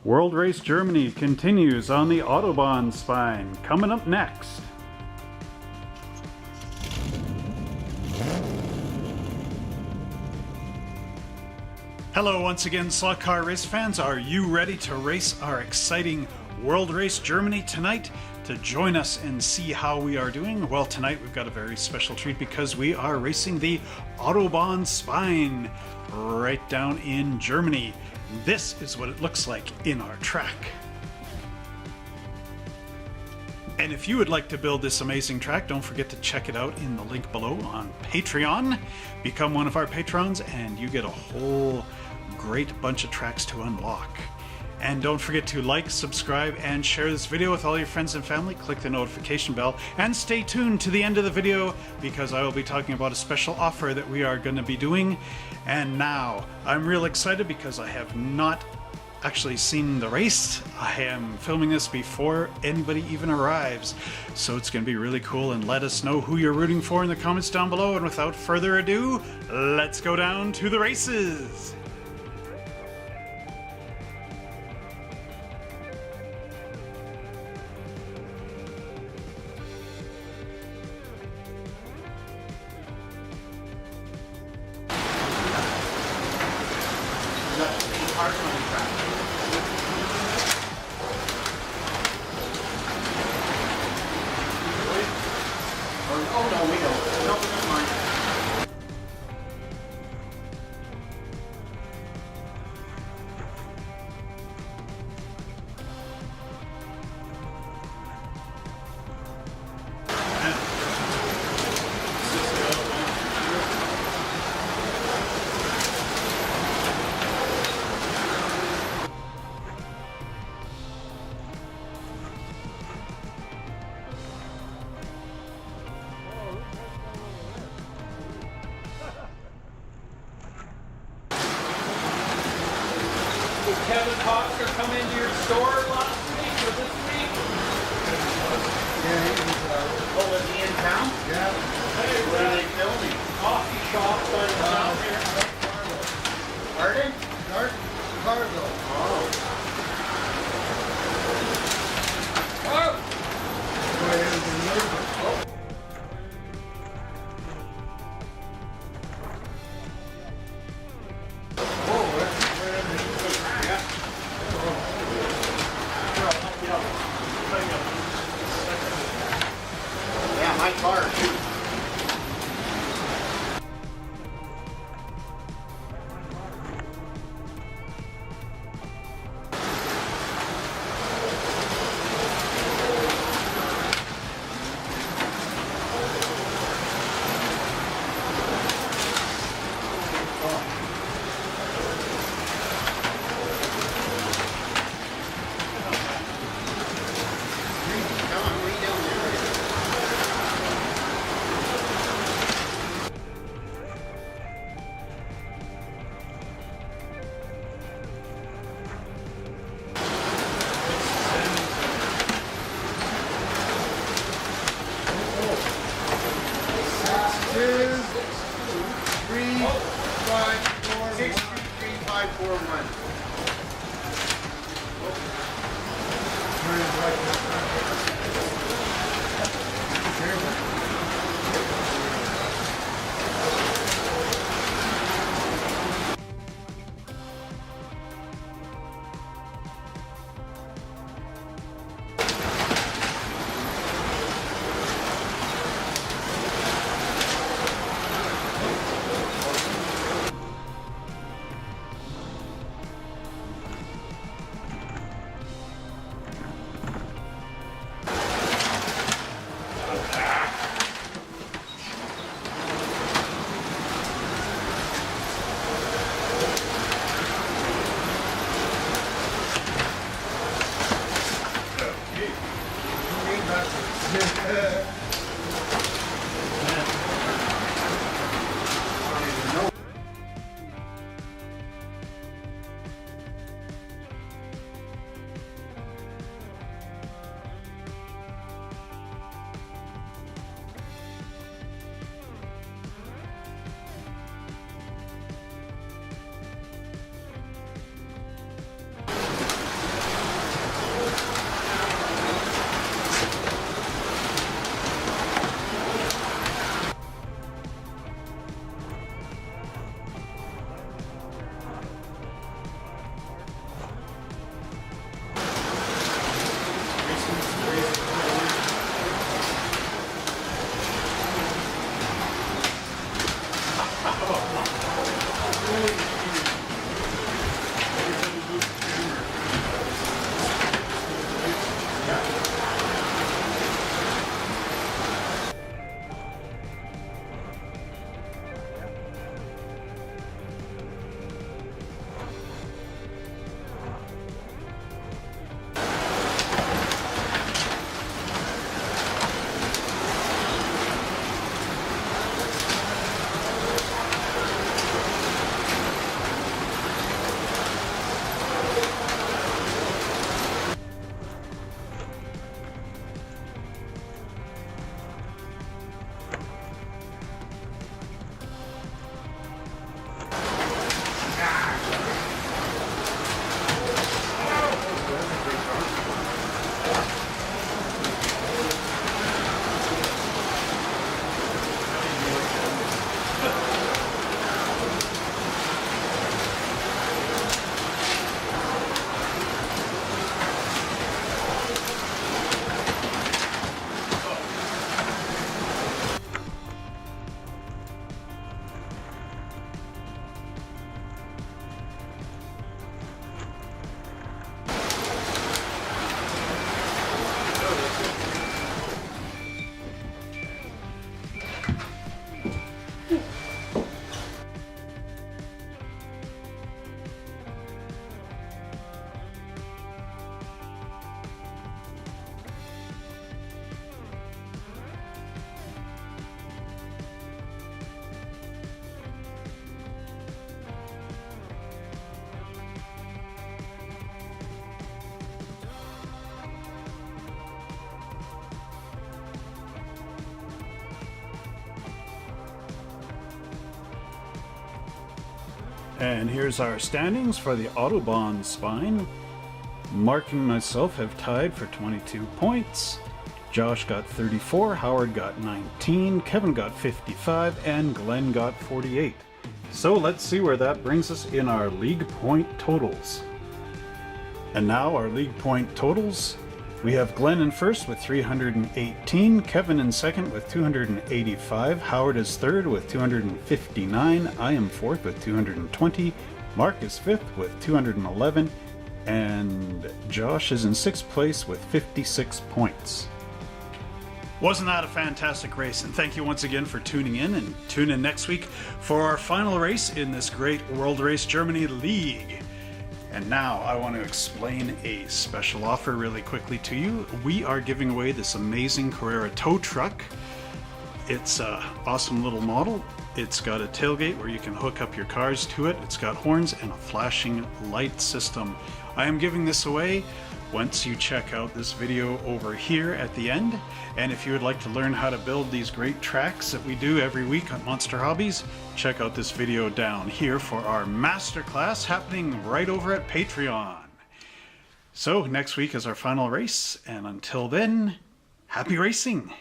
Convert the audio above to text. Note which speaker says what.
Speaker 1: World Race Germany continues on the Autobahnspine. Coming up next. Hello once again, slot car race fans. Are you ready to race our exciting World Race Germany tonight? To join us and see how we are doing? Well, tonight we've got a very special treat because we are racing the Autobahnspine right down in Germany. This is what it looks like in our track. And if you would like to build this amazing track, don't forget to check it out in the link below on Patreon. Become one of our patrons and you get a whole great bunch of tracks to unlock. And don't forget to like, subscribe, and share this video with all your friends and family. Click the notification bell and stay tuned to the end of the video because I will be talking about a special offer that we are going to be doing. And now, I'm real excited because I have not actually seen the race. I am filming this before anybody even arrives. So it's going to be really cool, and let us know who you're rooting for in the comments down below. And without further ado, let's go down to the races.
Speaker 2: Oh no, we don't. No, never mind.
Speaker 3: Did Kevin Foster come into your store last week or this week?
Speaker 2: Yeah, he was, oh, was he in town? Yeah.
Speaker 3: Hey,
Speaker 2: Where are they filming?
Speaker 3: coffee shop down here.
Speaker 2: Pardon?
Speaker 4: Cargo.
Speaker 2: Oh. Yeah, my car too.
Speaker 1: And here's our standings for the Autobahnspine. Mark and myself have tied for 22 points. Josh got 34, Howard got 19, Kevin got 55, and Glenn got 48. So let's see where that brings us in our league point totals. And now our league point totals. We have Glenn in first with 318, Kevin in second with 285, Howard is third with 259, I am fourth with 220, Mark is fifth with 211, and Josh is in sixth place with 56 points. Wasn't that a fantastic race? And thank you once again for tuning in, and tune in next week for our final race in this great World Race Germany League. And now I want to explain a special offer really quickly to you. We are giving away this amazing Carrera tow truck. It's an awesome little model. It's got a tailgate where you can hook up your cars to it. It's got horns and a flashing light system. I am giving this away once you check out this video over here at the end. And if you would like to learn how to build these great tracks that we do every week on Monster Hobbies, check out this video down here for our masterclass happening right over at Patreon. So next week is our final race, and until then, happy racing!